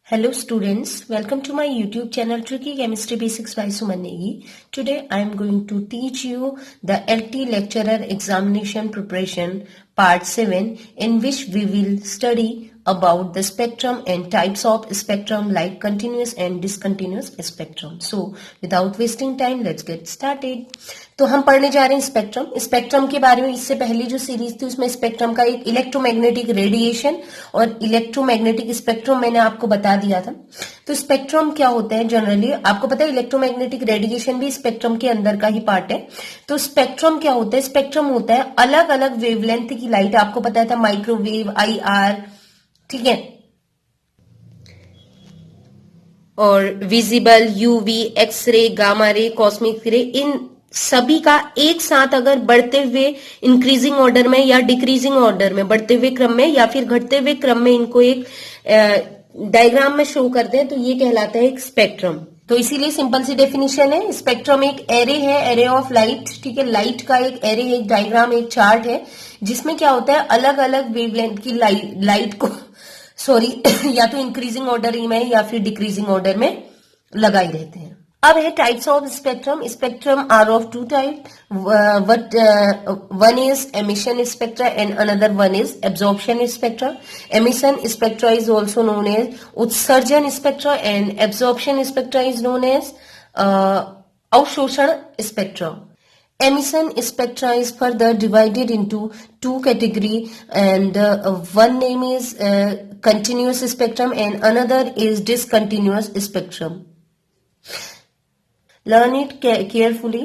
Hello students, welcome to my YouTube channel Tricky Chemistry Basics by Suman Negi. Today I am going to teach you the LT Lecturer Examination Preparation Part 7 in which we will study about the spectrum and types of spectrum like continuous and discontinuous spectrum. So without wasting time, let's get started. तो हम पढ़ने जा रहे हैं spectrum के बारे में। इससे पहले जो सीरीज थी उसमें स्पेक्ट्रम का एक इलेक्ट्रोमैग्नेटिक रेडिएशन और इलेक्ट्रोमैग्नेटिक स्पेक्ट्रम मैंने आपको बता दिया था। तो स्पेक्ट्रम क्या होता है जनरली आपको पता है, इलेक्ट्रोमैग्नेटिक रेडिएशन भी स्पेक्ट्रम के अंदर का ही पार्ट है। तो स्पेक्ट्रम क्या होता है? स्पेक्ट्रम होता है अलग अलग वेवलेंथ की लाइट। आपको पता था माइक्रोवेव, IR, ठीक है, और visible, UV, x ray, gamma ray, cosmic ray, इन सभी का एक साथ अगर बढ़ते हुए इंक्रीजिंग ऑर्डर में या डिक्रीजिंग ऑर्डर में, बढ़ते हुए क्रम में या फिर घटते हुए क्रम में इनको एक डायग्राम में शो करते हैं तो ये कहलाता है एक स्पेक्ट्रम। तो इसीलिए सिंपल सी डेफिनेशन है, स्पेक्ट्रम एक एरे है, एरे ऑफ लाइट, ठीक है, लाइट का एक एरे, एक डायग्राम, एक चार्ट है जिसमें क्या होता है अलग अलग वेवलेंथ की लाइट को या तो इंक्रीजिंग ऑर्डर में या फिर डिक्रीजिंग ऑर्डर में लगाई रहते हैं। अब है types of spectrum. Spectrum are of two type, one is emission spectra and another one is absorption spectra. Emission spectra is also known as utsarjan spectra and absorption spectra is known as avshoshan spectra. Emission spectra is further divided into two categories, and one name is continuous spectrum and another is discontinuous spectrum. Learn it carefully.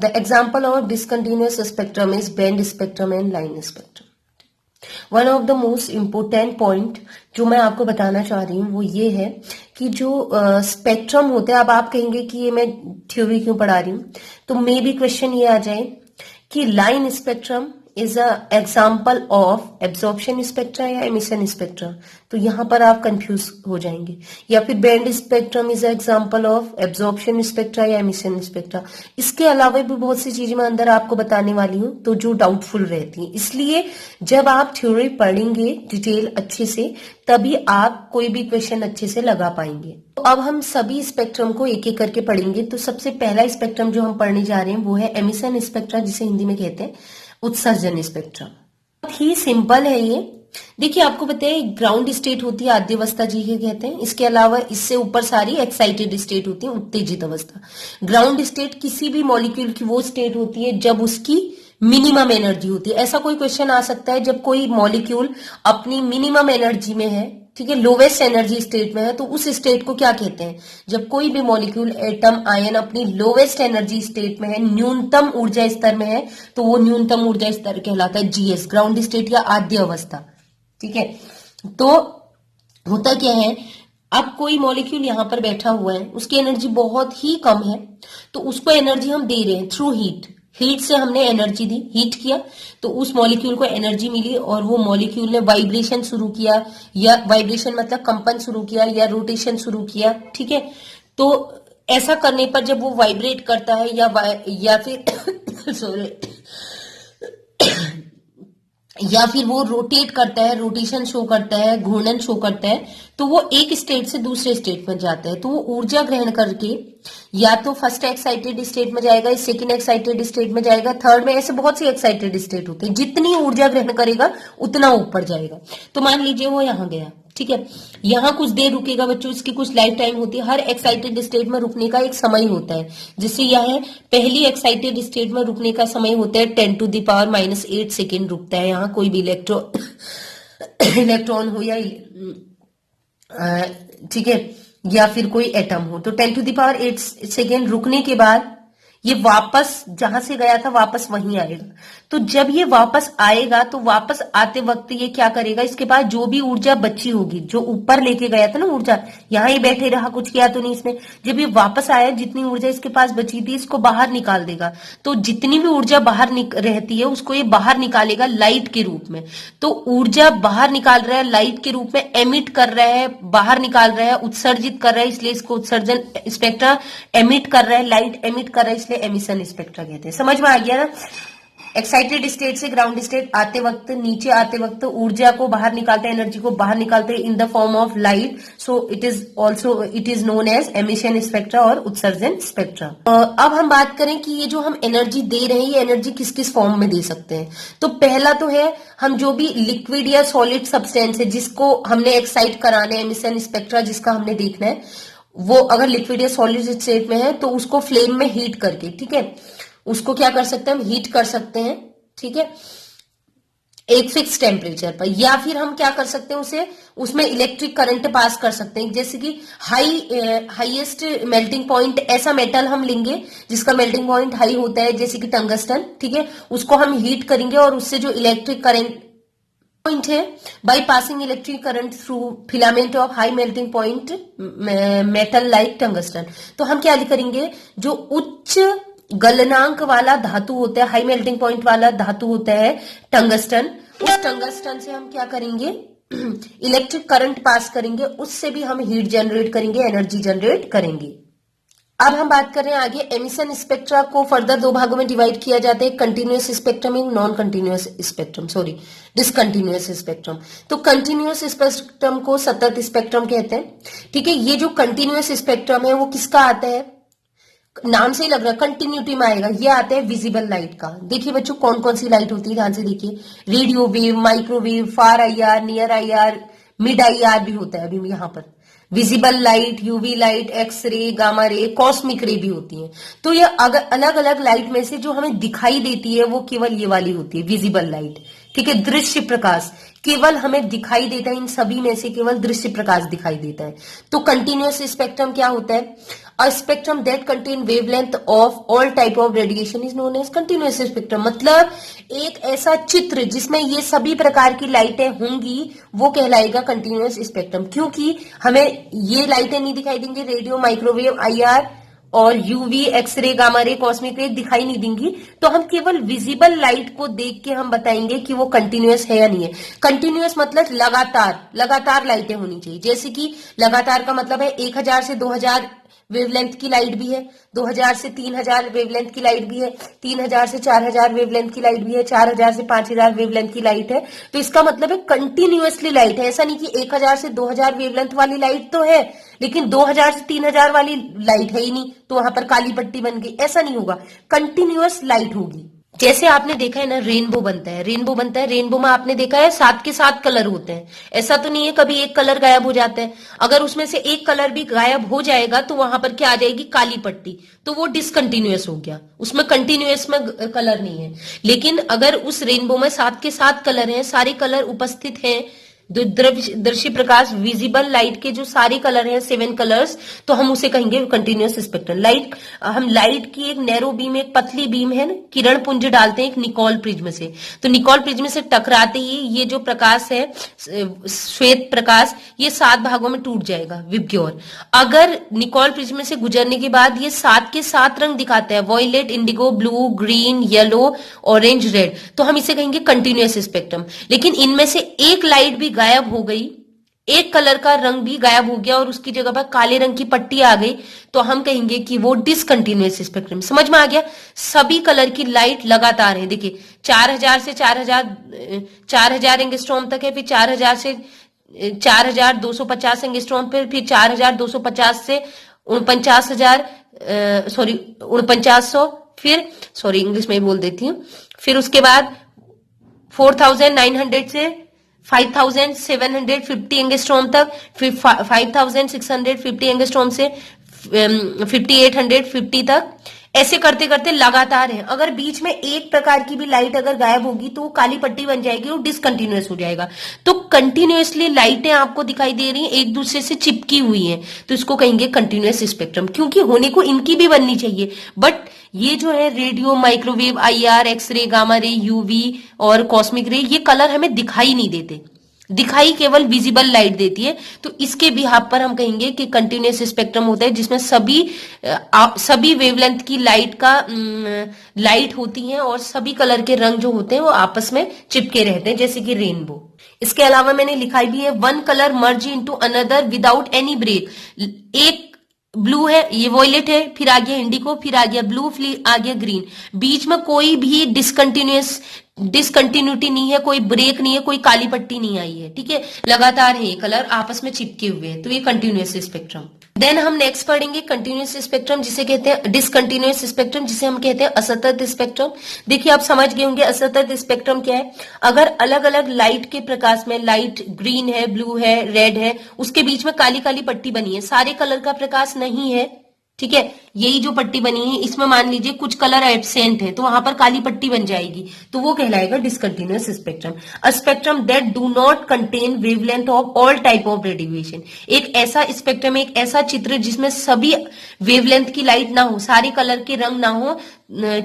The example of discontinuous spectrum is band spectrum and line spectrum. One of the most important point जो मैं आपको बताना चाह रही हूँ वो ये है कि जो स्पेक्ट्रम होते हैं, अब आप कहेंगे कि ये मैं थ्योरी क्यों पढ़ा रही हूँ, तो मे बी क्वेश्चन ये आ जाए कि line spectrum is a example of absorption spectra या एमिशन स्पेक्ट्रा, तो यहां पर आप कंफ्यूज हो जाएंगे। या फिर band spectrum is a example of absorption spectra या एमिशन स्पेक्ट्रा। इसके अलावा भी बहुत सी चीजें मैं अंदर आपको बताने वाली हूं तो जो डाउटफुल रहती हैं, इसलिए जब आप थ्योरी पढ़ेंगे डिटेल अच्छे से तभी आप कोई भी क्वेश्चन अच्छे से लगा पाएंगे। तो अब हम सभी स्पेक्ट्रम को एक एक करके पढ़ेंगे। तो सबसे पहला स्पेक्ट्रम जो हम पढ़ने जा रहे हैं वो है एमिशन स्पेक्ट्रा, जिसे हिंदी में कहते हैं उत्सर्जन स्पेक्ट्रम। बहुत ही सिंपल है ये। देखिए आपको पता है ग्राउंड स्टेट होती है आद्यावस्था जी के कहते हैं, इसके अलावा इससे ऊपर सारी एक्साइटेड स्टेट होती है उत्तेजित अवस्था। ग्राउंड स्टेट किसी भी मॉलिक्यूल की वो स्टेट होती है जब उसकी मिनिमम एनर्जी होती है। ऐसा कोई क्वेश्चन आ सकता है जब कोई मॉलिक्यूल अपनी मिनिमम एनर्जी में है, ठीक है, लोवेस्ट एनर्जी स्टेट में है, तो उस स्टेट को क्या कहते हैं? जब कोई भी मॉलिक्यूल, एटम, आयन अपनी लोवेस्ट एनर्जी स्टेट में है, न्यूनतम ऊर्जा स्तर में है, तो वो न्यूनतम ऊर्जा स्तर कहलाता है GS, ग्राउंड स्टेट या आद्य अवस्था, ठीक है। तो होता क्या है, अब कोई मॉलिक्यूल यहां पर बैठा हुआ है, उसकी एनर्जी बहुत ही कम है, तो उसको एनर्जी हम दे रहे हैं थ्रू हीट से हमने एनर्जी दी, हीट किया तो उस मॉलिक्यूल को एनर्जी मिली और वो मॉलिक्यूल ने वाइब्रेशन शुरू किया, या वाइब्रेशन मतलब कंपन शुरू किया या रोटेशन शुरू किया, ठीक है। तो ऐसा करने पर जब वो वाइब्रेट करता है या फिर सॉरी या फिर वो रोटेट करता है, रोटेशन शो करता है, घूर्णन शो करता है, तो वो एक स्टेट से दूसरे स्टेट में जाता है। तो वो ऊर्जा ग्रहण करके या तो फर्स्ट एक्साइटेड स्टेट में जाएगा, सेकंड एक्साइटेड स्टेट में जाएगा, थर्ड में, ऐसे बहुत सी एक्साइटेड स्टेट होते हैं। जितनी ऊर्जा ग्रहण करेगा उतना ऊपर जाएगा। तो मान लीजिए वो यहां गया, ठीक है, यहां कुछ देर रुकेगा बच्चों, इसकी कुछ लाइफ टाइम होती है। हर एक्साइटेड स्टेट में रुकने का एक समय होता है, जैसे यह पहली एक्साइटेड स्टेट में रुकने का समय होता है 10⁻⁻8 सेकेंड रुकता है यहाँ कोई भी इलेक्ट्रॉन हो या ठीक है, या फिर कोई एटम हो। तो 10⁸ सेकेंड रुकने के बाद ये वापस जहां से गया था वापस वहीं आएगा। तो जब ये वापस आएगा तो वापस आते वक्त ये क्या करेगा, इसके पास जो भी ऊर्जा बची होगी, जो ऊपर लेके गया था ना ऊर्जा, यहां ही बैठे रहा, कुछ किया तो नहीं इसने, जब ये वापस आया जितनी ऊर्जा इसके पास बची थी इसको बाहर निकाल देगा। तो जितनी भी ऊर्जा बाहर रहती है उसको ये बाहर निकालेगा लाइट के रूप में। तो ऊर्जा बाहर निकाल रहा है लाइट के रूप में, एमिट कर रहा है, बाहर निकाल रहा है, उत्सर्जित कर रहा है, इसलिए इसको उत्सर्जन स्पेक्ट्रा। एमिट कर रहा है, लाइट एमिट कर रहा है, इसलिए एमिशन स्पेक्ट्रा कहते हैं। समझ में आ गया ना? एक्साइटेड स्टेट से ग्राउंड स्टेट आते वक्त, नीचे आते वक्त ऊर्जा को बाहर निकालते हैं, एनर्जी को बाहर निकालते हैं in the form of light. So it is known as emission spectra और उत्सर्जन स्पेक्ट्रा। अब हम बात करें कि ये जो हम एनर्जी दे रहे हैं, ये एनर्जी किस किस फॉर्म में दे सकते हैं। तो पहला तो है, हम जो भी लिक्विड या सॉलिड सब्सटेंस है जिसको हमने एक्साइट कराना है, एमिशन स्पेक्ट्रा जिसका हमने देखना है, वो अगर लिक्विड या सॉलिड स्टेट में है तो उसको फ्लेम में हीट करके, ठीक है, उसको क्या कर सकते हैं, हम हीट कर सकते हैं, ठीक है, एक फिक्स टेम्परेचर पर। या फिर हम क्या कर सकते हैं, उसे उसमें इलेक्ट्रिक करंट पास कर सकते हैं। जैसे कि हाईएस्ट मेल्टिंग पॉइंट ऐसा मेटल हम लेंगे जिसका मेल्टिंग पॉइंट हाई होता है, जैसे कि टंगस्टन, ठीक है, उसको हम हीट करेंगे और उससे जो इलेक्ट्रिक करंट पॉइंट है, by passing electric current through filament of high melting point metal like tungsten. तो हम क्या करेंगे, जो उच्च गलनांक वाला धातु होता है, हाई मेल्टिंग पॉइंट वाला धातु होता है टंगस्टन, उस टंगस्टन से हम क्या करेंगे, इलेक्ट्रिक करंट पास करेंगे, उससे भी हम हीट जनरेट करेंगे, एनर्जी जनरेट करेंगे। अब हम बात कर रहे हैं आगे, एमिशन स्पेक्ट्रा को फर्दर दो भागों में डिवाइड किया जाता है, continuous spectrum and non continuous spectrum, discontinuous spectrum. तो कंटिन्यूअस स्पेक्ट्रम को सतत स्पेक्ट्रम कहते हैं, ठीक है। ये जो कंटिन्यूअस स्पेक्ट्रम है वो किसका आता है, नाम से ही लग रहा है कंटिन्यूटी में आएगा, ये आता है विजिबल लाइट का। देखिए बच्चों कौन कौन सी लाइट होती है, ध्यान से देखिए, radio wave, microwave, far IR, near IR, mid IR भी होता है अभी यहाँ पर, visible light, UV light, x-ray, gamma ray, cosmic ray भी होती है। तो ये अगर अलग अलग लाइट में से जो हमें दिखाई देती है वो केवल ये वाली होती है, विजिबल लाइट, ठीक है। दृश्य प्रकाश केवल हमें दिखाई देता है, इन सभी में से केवल दृश्य प्रकाश दिखाई देता है। तो कंटिन्यूअस स्पेक्ट्रम क्या होता है, a spectrum that contain wavelength of all type of radiation is known as continuous spectrum. मतलब एक ऐसा चित्र जिसमें ये सभी प्रकार की लाइटें होंगी वो कहलाएगा कंटिन्यूअस स्पेक्ट्रम। क्योंकि हमें ये लाइटें नहीं दिखाई देंगी, रेडियो, माइक्रोवेव, IR और UV, x ray, gamma ray, cosmic ray दिखाई नहीं देंगी, तो हम केवल विजिबल लाइट को देख के हम बताएंगे कि वो कंटिन्यूअस है या नहीं है। कंटिन्यूअस मतलब लगातार लाइटें होनी चाहिए। जैसे कि लगातार का मतलब है 1000 से 2000 वेवलेंथ की लाइट भी है, 2000 से 3000 वेवलेंथ की लाइट भी है, 3000 से 4000 वेवलेंथ की लाइट भी है, 4000 से 5000 वेवलेंथ की लाइट है। तो इसका मतलब है कंटिन्यूअसली लाइट है। ऐसा नहीं कि 1000 से 2000 वेवलेंथ वाली लाइट तो है लेकिन 2000 से 3000 वाली लाइट है ही नहीं, तो वहां पर काली पट्टी बन गई, ऐसा नहीं होगा, कंटिन्यूअस लाइट होगी। जैसे आपने देखा है ना, रेनबो बनता है, रेनबो में आपने देखा है 7 के 7 कलर होते हैं। ऐसा तो नहीं है कभी एक कलर गायब हो जाता है। अगर उसमें से एक कलर भी गायब हो जाएगा तो वहां पर क्या आ जाएगी, काली पट्टी, तो वो डिसकंटिन्यूअस हो गया, उसमें कंटिन्यूअस में कलर नहीं है। लेकिन अगर उस रेनबो में 7 के 7 कलर हैं, सारे कलर उपस्थित हैं, दृश्य प्रकाश, विजिबल लाइट के जो सारे कलर हैं, 7 कलर्स, तो हम उसे कहेंगे कंटिन्यूअस स्पेक्ट्रम। लाइट, हम लाइट की एक नैरो बीम, एक पतली बीम है ना, किरण पुंज डालते हैं एक निकोल प्रिज्म से, तो निकोल प्रिज्म से टकराते ही ये जो प्रकाश है, श्वेत प्रकाश, ये 7 भागों में टूट जाएगा, विबग्योर। अगर निकोल प्रिज्म से गुजरने के बाद ये 7 के 7 रंग दिखाता है, violet, indigo, blue, green, yellow, orange, red, तो हम इसे कहेंगे कंटिन्यूअस स्पेक्ट्रम। लेकिन इनमें से एक लाइट भी गायब हो गई, एक कलर का रंग भी गायब हो गया और उसकी जगह पर काले रंग की पट्टी आ गई, तो हम कहेंगे कि वो डिसकंटिन्यूअस स्पेक्ट्रम। समझ में आ गया, सभी कलर की लाइट लगातार है। देखिए 4000 से 4000 एंगस्ट्रॉम तक है, फिर 4000 से 4250 एंगस्ट्रॉम पर, फिर 4250 से 4900, फिर इंग्लिश में ही बोल देती हूँ, फिर उसके बाद 4900 से 5750 एंगस्ट्रॉम तक, फिर 5650 एंगस्ट्रॉम से 5850 तक, ऐसे करते करते लगातार है। अगर बीच में एक प्रकार की भी लाइट अगर गायब होगी तो वो काली पट्टी बन जाएगी और डिसकंटिन्यूअस हो जाएगा। तो कंटिन्यूअसली लाइटें आपको दिखाई दे रही हैं, एक दूसरे से चिपकी हुई हैं, तो इसको कहेंगे कंटिन्यूअस स्पेक्ट्रम। क्योंकि होने को इनकी भी बननी चाहिए, बट ये जो है radio, microwave, IR, x-ray, gamma ray, UV और कॉस्मिक रे, ये कलर हमें दिखाई नहीं देते, दिखाई केवल विजिबल लाइट देती है। तो इसके बिहाफ पर हम कहेंगे कि कंटिन्यूअस स्पेक्ट्रम होता है जिसमें सभी वेवलेंथ की लाइट होती हैं और सभी कलर के रंग जो होते हैं वो आपस में चिपके रहते हैं, जैसे कि रेनबो। इसके अलावा मैंने लिखा भी है, one colour merge into another without any break. एक ब्लू है, ये वॉयलेट है, फिर आ गया इंडिको, फिर आ गया ब्लू, फिर आ गया ग्रीन। बीच में कोई भी डिसकंटिन्यूटी नहीं है, कोई ब्रेक नहीं है, कोई काली पट्टी नहीं आई है, ठीक है, लगातार है ये कलर आपस में चिपके हुए हैं, तो ये कंटिन्यूअस स्पेक्ट्रम। देन हम नेक्स्ट पढ़ेंगे कंटिन्यूअस स्पेक्ट्रम, जिसे कहते हैं डिसकंटिन्यूअस स्पेक्ट्रम, जिसे हम कहते हैं असतत स्पेक्ट्रम। देखिए आप समझ गए होंगे असतत स्पेक्ट्रम क्या है। अगर अलग अलग लाइट के प्रकाश में, लाइट ग्रीन है, ब्लू है, रेड है, उसके बीच में काली काली पट्टी बनी है, सारे कलर का प्रकाश नहीं है, ठीक है, यही जो पट्टी बनी है इसमें मान लीजिए कुछ कलर एब्सेंट है, तो वहां पर काली पट्टी बन जाएगी, तो वो कहलाएगा discontinuous spectrum. A spectrum that do not contain wavelength of all type of radiation. एक ऐसा स्पेक्ट्रम, एक ऐसा चित्र जिसमें सभी वेवलेंथ की लाइट ना हो, सारे कलर के रंग ना हो,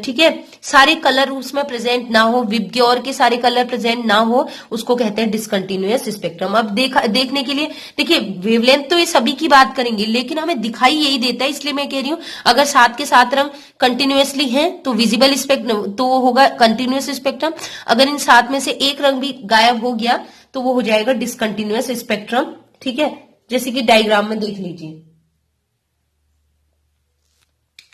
ठीक है, सारे कलर उसमें प्रेजेंट ना हो, विबग्योर के सारे कलर प्रेजेंट ना हो, उसको कहते हैं डिसकंटिन्यूअस स्पेक्ट्रम। अब देखने के लिए देखिए वेवलेंथ तो ये सभी की बात करेंगे, लेकिन हमें दिखाई यही देता है, इसलिए मैं कह रही हूं अगर 7 के 7 रंग कंटिन्यूअसली हैं तो विजिबल स्पेक्ट्रम, तो वो होगा कंटिन्यूअस स्पेक्ट्रम। अगर इन 7 में से एक रंग भी गायब हो गया तो वो हो जाएगा डिसकंटिन्यूअस स्पेक्ट्रम, ठीक है, जैसे कि डायग्राम में देख लीजिए।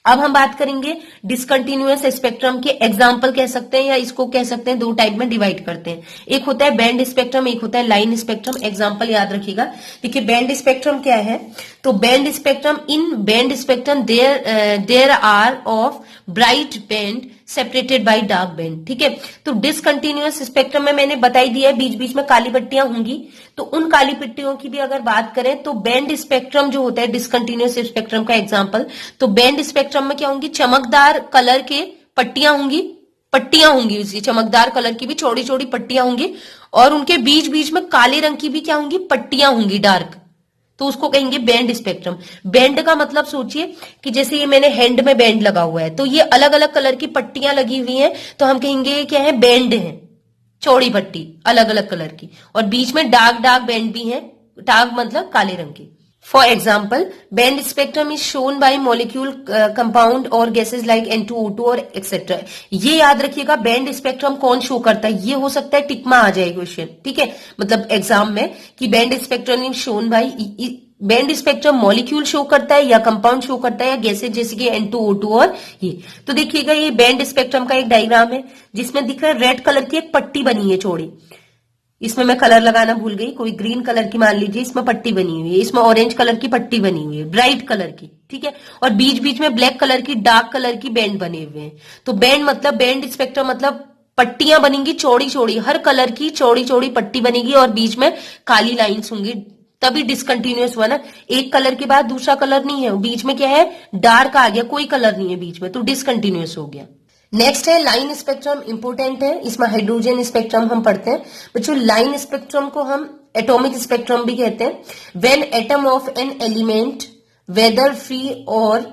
अब हम बात करेंगे डिसकंटिन्यूअस स्पेक्ट्रम के एग्जाम्पल कह सकते हैं, या इसको कह सकते हैं दो टाइप में डिवाइड करते हैं, एक होता है बैंड स्पेक्ट्रम, एक होता है लाइन स्पेक्ट्रम। एग्जाम्पल याद रखिएगा। देखिए बैंड स्पेक्ट्रम क्या है, तो band spectrum, in band spectrum there are of bright band separated by dark band, ठीक है। तो डिसकंटिन्यूअस स्पेक्ट्रम में मैंने बताई दिया है बीच बीच में काली पट्टियां होंगी, तो उन काली पट्टियों की भी अगर बात करें तो बैंड स्पेक्ट्रम जो होता है डिसकंटिन्यूअस स्पेक्ट्रम का एग्जांपल, तो बैंड स्पेक्ट्रम में क्या होंगी, चमकदार कलर के पट्टियां होंगी उसी चमकदार कलर की भी चौड़ी चौड़ी पट्टियां होंगी, और उनके बीच बीच में काले रंग की भी क्या होंगी, पट्टियां होंगी डार्क, तो उसको कहेंगे बैंड स्पेक्ट्रम। बैंड का मतलब सोचिए कि जैसे ये मैंने हैंड में बैंड लगा हुआ है, तो ये अलग अलग कलर की पट्टियां लगी हुई हैं, तो हम कहेंगे क्या है, बैंड है, चौड़ी पट्टी अलग अलग कलर की, और बीच में डार्क डार्क बैंड भी है, डार्क मतलब काले रंग की। For example band spectrum is shown by molecule compound और गैसेज लाइक N2O2 और एक्सेट्रा। ये याद रखिएगा बैंड स्पेक्ट्रम कौन शो करता है, ये हो सकता है टिक में आ जाए क्वेश्चन, ठीक है, मतलब एग्जाम में कि band spectrum is shown by, band spectrum molecule show करता है या कंपाउंड शो करता है या गैसेज जैसे कि N2O2 और ये। तो देखिएगा ये बैंड स्पेक्ट्रम का एक डायग्राम है जिसमें दिख रहा है रेड कलर की एक पट्टी बनी है चौड़ी, इसमें मैं कलर लगाना भूल गई, कोई ग्रीन कलर की मान लीजिए, इसमें पट्टी बनी हुई है, इसमें ऑरेंज कलर की पट्टी बनी हुई है, ब्राइट कलर की, ठीक है, और बीच बीच में ब्लैक कलर की, डार्क कलर की बैंड बने हुए हैं। तो बैंड मतलब बैंड स्पेक्ट्रम मतलब पट्टियां बनेंगी चौड़ी चौड़ी, हर कलर की चौड़ी चौड़ी पट्टी बनेगी और बीच में काली लाइन्स होंगी, तभी डिसकंटिन्यूअस हुआ ना, एक कलर के बाद दूसरा कलर नहीं है, बीच में क्या है, डार्क आ गया, कोई कलर नहीं है बीच में, तो डिसकंटिन्यूअस हो गया। नेक्स्ट है लाइन स्पेक्ट्रम, इंपोर्टेंट है, इसमें हाइड्रोजन स्पेक्ट्रम हम पढ़ते हैं बच्चों। लाइन स्पेक्ट्रम को हम एटॉमिक स्पेक्ट्रम भी कहते हैं। When atom of an element whether free और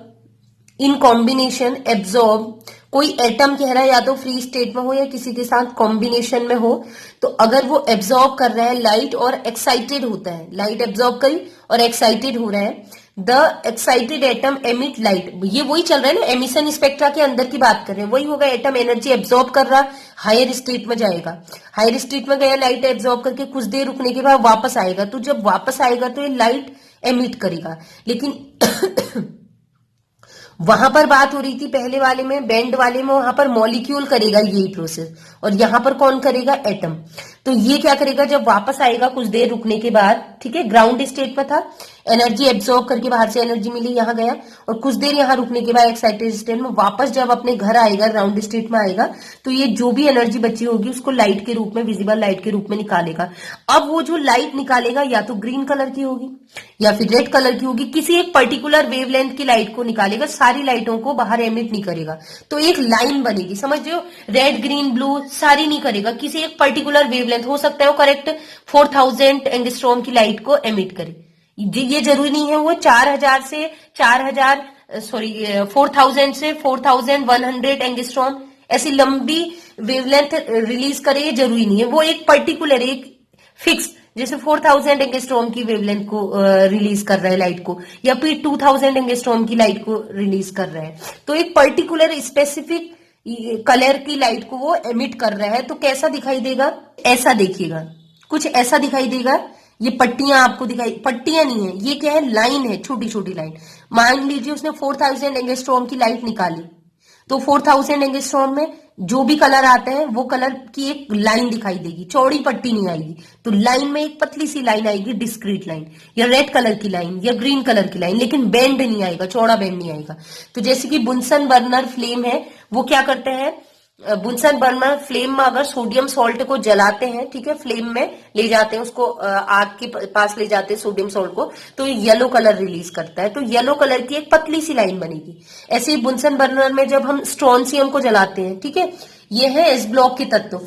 इन कॉम्बिनेशन एब्जॉर्ब, कोई एटम कह रहा है या तो फ्री स्टेट में हो या किसी के साथ कॉम्बिनेशन में हो, तो अगर वो एब्जॉर्ब कर रहा है लाइट और एक्साइटेड होता है, लाइट एब्जॉर्ब करी और एक्साइटेड हो रहा है, the excited atom emit light, ये वही चल रहा है ना, एमिशन स्पेक्ट्रा के अंदर की बात कर रहे हैं, वही होगा, एटम एनर्जी एब्जॉर्ब कर रहा, हायर स्टेट में जाएगा, हायर स्टेट में गया, लाइट एब्जॉर्ब करके कुछ देर रुकने के बाद वापस आएगा, तो जब वापस आएगा तो ये लाइट एमिट करेगा। लेकिन वहां पर बात हो रही थी पहले वाले में, बैंड वाले में, वहां पर मॉलिक्यूल करेगा यही प्रोसेस, और यहां पर कौन करेगा, एटम। तो ये क्या करेगा, जब वापस आएगा कुछ देर रुकने के बाद, ठीक है, ग्राउंड स्टेट में था, एनर्जी एब्जॉर्ब करके बाहर से एनर्जी मिली, यहां गया, और कुछ देर यहां रुकने के बाद एक्साइटेड स्टेट में वापस जब अपने घर आएगा, ग्राउंड स्टेट में आएगा, तो ये जो भी एनर्जी बची होगी उसको लाइट के रूप में, विजिबल लाइट के रूप में निकालेगा। अब वो जो लाइट निकालेगा या तो ग्रीन कलर की होगी या फिर रेड कलर की होगी, किसी एक पर्टिकुलर वेवलेंथ की लाइट को निकालेगा, सारी लाइटों को बाहर एमिट नहीं करेगा, तो एक लाइन बनेगी, समझ रहे हो, रेड ग्रीन ब्लू सारी नहीं करेगा, किसी एक पर्टिकुलर वेवलेंथ, हो सकता है वो करेक्ट 4000 एंगस्ट्रॉम की लाइट को एमिट करे, ये जरूरी नहीं है वो 4000 से 4000 से 4100 एंगस्ट्रॉम ऐसी लंबी वेवलेंथ रिलीज करे, ये जरूरी नहीं है, वो एक पर्टिकुलर, एक फिक्स, जैसे 4000 एंगस्ट्रॉम की वेवलेंथ को रिलीज कर रहा है लाइट को, या फिर 2000 एंगस्ट्रॉम की लाइट को रिलीज कर रहा है, तो एक पर्टिकुलर स्पेसिफिक कलर की लाइट को वो एमिट कर रहा है। तो कैसा दिखाई देगा, ऐसा देखिएगा, कुछ ऐसा दिखाई देगा, ये पट्टियां आपको दिखाई, पट्टियां नहीं है, ये क्या है, लाइन है, छोटी छोटी लाइन। मान लीजिए उसने 4000 एंगस्ट्रॉम की लाइट निकाली, तो 4000 एंगस्ट्रॉम में जो भी कलर आता है वो कलर की एक लाइन दिखाई देगी, चौड़ी पट्टी नहीं आएगी। तो लाइन में एक पतली सी लाइन आएगी, डिस्क्रीट लाइन, या रेड कलर की लाइन या ग्रीन कलर की लाइन, लेकिन बेंड नहीं आएगा, चौड़ा बेंड नहीं आएगा। तो जैसे कि बुनसन बर्नर फ्लेम है, वो क्या करते हैं, बुनसन बर्नर फ्लेम में अगर सोडियम सॉल्ट को जलाते हैं, ठीक है, फ्लेम में ले जाते हैं उसको, आग के पास ले जाते हैं सोडियम सॉल्ट को, तो येलो कलर रिलीज करता है, तो येलो कलर की एक पतली सी लाइन बनेगी। ऐसे ही बुनसन बर्नर में जब हम स्ट्रोंसियम को जलाते हैं, ठीक है, ये है एस ब्लॉक के तत्व।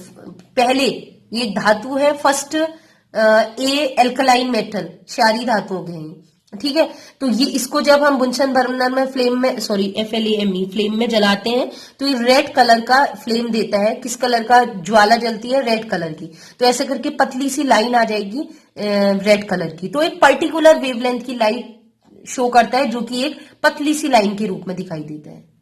पहले ये धातु है फर्स्ट, ए एल्कलाइन मेटल, क्षारीय धातु हो गए, ठीक है। तो ये इसको जब हम बुनसन बर्नर में फ्लेम में, सॉरी FLAME फ्लेम में जलाते हैं, तो ये रेड कलर का फ्लेम देता है। किस कलर का ज्वाला जलती है, रेड कलर की। तो ऐसे करके पतली सी लाइन आ जाएगी रेड कलर की, तो एक पर्टिकुलर वेवलेंथ की लाइट शो करता है, जो कि एक पतली सी लाइन के रूप में दिखाई देता है।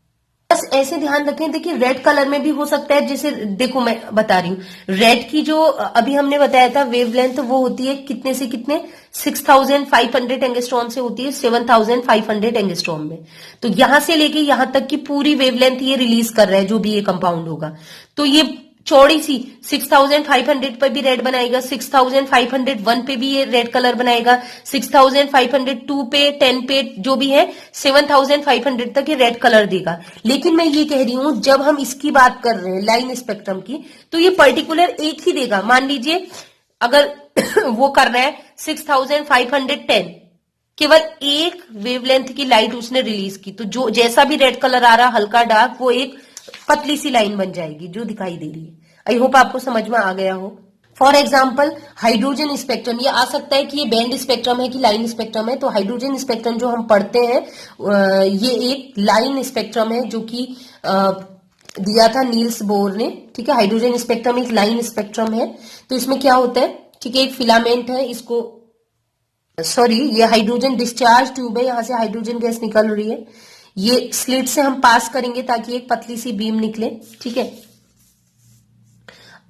बस ऐसे ध्यान रखें, देखिए रेड कलर में भी हो सकता है, जैसे देखो मैं बता रही हूँ, रेड की जो अभी हमने बताया था वेवलेंथ, वो होती है कितने से कितने, 6500 एंगस्ट्रॉम से होती है 7500 एंगस्ट्रॉम में। तो यहां से लेके यहां तक की पूरी वेवलेंथ ये रिलीज कर रहा है, जो भी ये कंपाउंड होगा। तो ये चौड़ी सी 6500 पर भी रेड बनाएगा, 6501 पे भी ये रेड कलर बनाएगा, 6502 पे, 10 पे, जो भी है 7500 तक ये रेड कलर देगा। लेकिन मैं ये कह रही हूं, जब हम इसकी बात कर रहे हैं लाइन स्पेक्ट्रम की, तो ये पर्टिकुलर एक ही देगा। मान लीजिए अगर वो कर रहा है 6510, केवल एक वेवलेंथ की लाइट उसने रिलीज की, तो जो जैसा भी रेड कलर आ रहा, हल्का डार्क, वो एक पतली सी लाइन बन जाएगी जो दिखाई दे रही है। आई होप आपको समझ में आ गया हो। फॉर एग्जाम्पल हाइड्रोजन स्पेक्ट्रम, ये आ सकता है कि ये बैंड स्पेक्ट्रम है कि लाइन स्पेक्ट्रम है। तो हाइड्रोजन स्पेक्ट्रम जो हम पढ़ते हैं, ये एक लाइन स्पेक्ट्रम है, जो कि दिया था नील्स बोर ने, ठीक है। हाइड्रोजन स्पेक्ट्रम एक लाइन स्पेक्ट्रम है। तो इसमें क्या होता है, ठीक है, एक फिलामेंट है, इसको सॉरी ये हाइड्रोजन डिस्चार्ज ट्यूब है, यहां से हाइड्रोजन गैस निकल रही है, ये स्लिट से हम पास करेंगे ताकि एक पतली सी बीम निकले, ठीक है।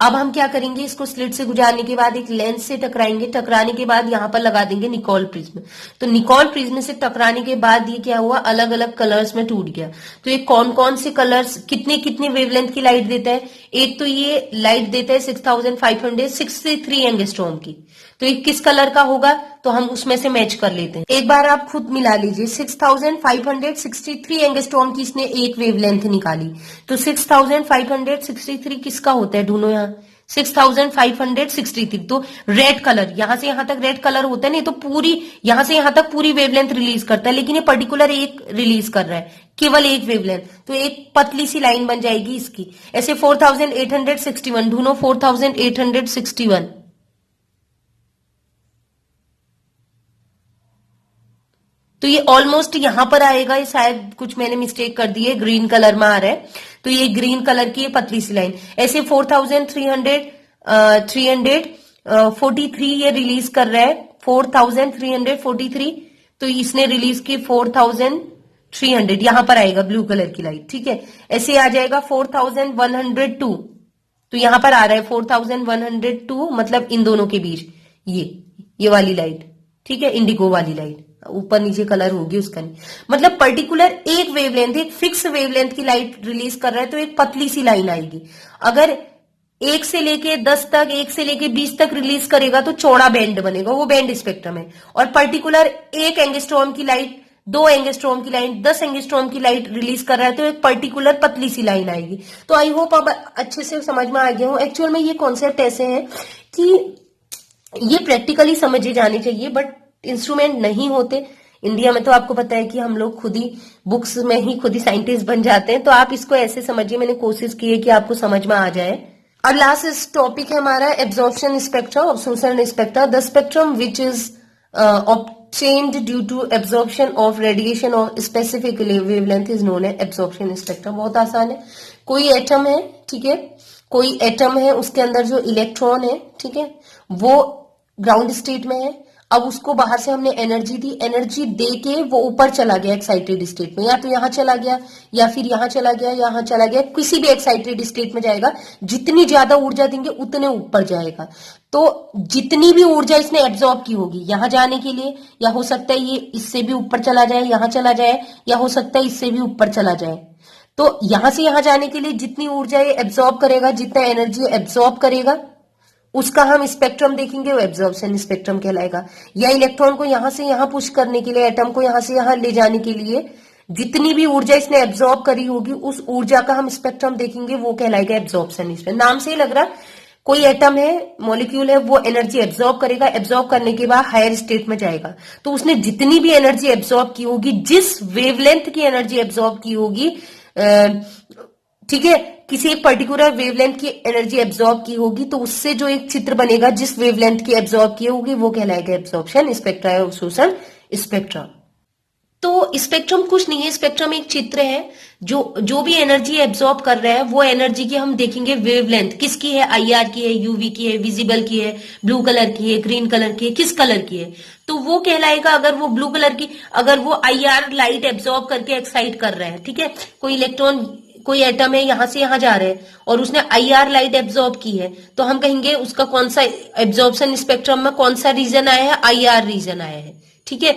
अब हम क्या करेंगे, इसको स्लिट से गुजारने के बाद एक लेंस से टकराएंगे, टकराने के बाद यहां पर लगा देंगे निकोल प्रिज्म। तो निकोल प्रिज्म से टकराने के बाद ये क्या हुआ, अलग अलग कलर्स में टूट गया। तो ये कौन कौन से कलर्स कितने कितने वेवलेंथ की लाइट देता है, एक तो ये लाइट देता है 6563 एंगस्ट्रॉम की। तो ये किस कलर का होगा, तो हम उसमें से मैच कर लेते हैं। एक बार आप खुद मिला लीजिए, 6563 एंगस्ट्रॉम की इसने एक वेवलेंथ निकाली, तो 6563 किसका होता है, ढूंढो यहाँ, 6563। तो रेड कलर, यहां से यहां तक रेड कलर होता है, नहीं तो पूरी यहां से यहां तक पूरी वेवलेंथ रिलीज करता है, लेकिन ये पर्टिकुलर एक रिलीज कर रहा है, केवल एक वेवलेंथ। तो एक पतली सी लाइन बन जाएगी इसकी। ऐसे 4861, ढूंढो 4861, तो ये ऑलमोस्ट यहां पर आएगा, ये शायद कुछ मैंने मिस्टेक कर दी है, ग्रीन कलर में आ रहा है, तो ये ग्रीन कलर की पतली सी लाइन। ऐसे 4343 ये रिलीज कर रहा है, 4343, तो इसने रिलीज की 4300, यहां पर आएगा ब्लू कलर की लाइट, ठीक है। ऐसे आ जाएगा 4102, तो यहां पर आ रहा है 4102, मतलब इन दोनों के बीच ये वाली लाइट, ठीक है, इंडिगो वाली लाइट, ऊपर नीचे कलर होगी उसका नहीं, मतलब पर्टिकुलर एक वेवलेंथ, एक फिक्स वेवलेंथ की लाइट रिलीज कर रहा है, तो एक पतली सी लाइन आएगी। अगर 1 से लेके 10 तक, 1 से लेके 20 तक रिलीज करेगा तो चौड़ा बैंड बनेगा, वो बैंड स्पेक्ट्रम है। और पर्टिकुलर 1 एंगस्ट्रॉम की लाइट, 2 एंगस्ट्रॉम की लाइट, 10 एंगस्ट्रॉम की लाइट रिलीज कर रहा है, तो एक पर्टिकुलर पतली सी लाइन आएगी। तो आई होप अब अच्छे से समझ में आ गया हूं। एक्चुअल में ये कॉन्सेप्ट ऐसे है कि ये प्रैक्टिकली समझे जाने चाहिए, बट इंस्ट्रूमेंट नहीं होते इंडिया में। तो आपको पता है कि हम लोग खुद ही बुक्स में ही खुद ही साइंटिस्ट बन जाते हैं। तो आप इसको ऐसे समझिए, मैंने कोशिश की है कि आपको समझ में आ जाए। और लास्ट टॉपिक है हमारा absorption spectrum, absorption spectra, the spectrum which is obtained due to absorption of radiation of specific wavelength is known as absorption spectrum। बहुत आसान है, कोई एटम है, ठीक है, कोई एटम है, उसके अंदर जो इलेक्ट्रॉन है, ठीक है, वो ग्राउंड स्टेट में है। अब उसको बाहर से हमने एनर्जी दी, एनर्जी दे के वो ऊपर चला गया एक्साइटेड स्टेट में, या तो यहां चला गया या फिर यहां चला गया, यहां चला गया, किसी भी एक्साइटेड स्टेट में जाएगा। जितनी ज्यादा ऊर्जा देंगे उतने ऊपर जाएगा। तो जितनी भी ऊर्जा इसने एब्जॉर्ब की होगी यहां जाने के लिए, या हो सकता है ये इससे भी ऊपर चला जाए, यहां चला जाए, या हो सकता है इससे भी ऊपर चला जाए। तो यहां से यहां जाने के लिए जितनी ऊर्जा ये एब्जॉर्ब करेगा, जितना एनर्जी एब्जॉर्ब करेगा, उसका हम स्पेक्ट्रम देखेंगे, वो एब्जॉर्प्शन स्पेक्ट्रम कहलाएगा। या इलेक्ट्रॉन को यहां से यहां पुश करने के लिए, एटम को यहां से यहां ले जाने के लिए जितनी भी ऊर्जा इसने एब्जॉर्ब करी होगी, उस ऊर्जा का हम स्पेक्ट्रम देखेंगे, वो कहलाएगा एब्जॉर्प्शन स्पेक्ट्रम। नाम से ही लग रहा, कोई एटम है, मॉलिक्यूल है, वो एनर्जी एब्जॉर्ब करेगा, एब्जॉर्ब करने के बाद हायर स्टेट में जाएगा। तो उसने जितनी भी एनर्जी एब्जॉर्ब की होगी, जिस वेवलेंथ की एनर्जी एब्जॉर्ब की होगी, ठीक है, किसी एक पर्टिकुलर वेवलेंथ की एनर्जी एब्जॉर्ब की होगी, तो उससे जो एक चित्र बनेगा जिस वेवलेंथ की एब्जॉर्ब की होगी, वो कहलाएगा एब्जॉर्प्शन स्पेक्ट्रा या अवशोषण स्पेक्ट्रा। तो स्पेक्ट्रम कुछ नहीं है, स्पेक्ट्रम एक चित्र है। जो भी एनर्जी एब्जॉर्ब कर रहा है, वो एनर्जी की हम देखेंगे वेवलेंथ किसकी है, आईआर की है, यूवी की है, विजिबल की है, ब्लू कलर की है, ग्रीन कलर की है, किस कलर की है, तो वो कहलाएगा। अगर वो ब्लू कलर की, अगर वो आईआर लाइट एब्जॉर्ब करके एक्साइट कर रहा है, ठीक है, कोई इलेक्ट्रॉन, कोई एटम है, यहां से यहां जा रहे हैं और उसने आईआर लाइट एब्जॉर्ब की है, तो हम कहेंगे उसका कौन सा एब्जॉर्प्शन स्पेक्ट्रम में कौन सा रीजन आया है, आईआर रीजन आया है। ठीक है,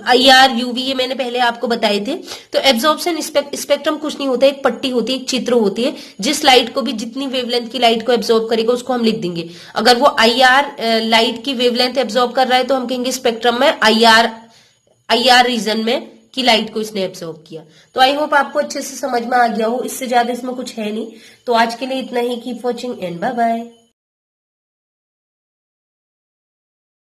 आईआर यूवी ये मैंने पहले आपको बताए थे। तो एब्जॉर्प्शन स्पेक्ट्रम कुछ नहीं होता, एक पट्टी होती है, एक चित्र होती है, जिस लाइट को भी जितनी वेवलेंथ की लाइट को एब्जॉर्ब करेगा उसको हम लिख देंगे। अगर वो आईआर लाइट की वेवलेंथ एब्जॉर्ब कर रहा है तो हम कहेंगे स्पेक्ट्रम में आईआर रीजन में की लाइट को इसने एब्जॉर्ब किया। तो आई होप आपको अच्छे से समझ में आ गया हो, इससे ज्यादा इसमें कुछ है नहीं। तो आज के लिए इतना ही। Keep watching and bye bye.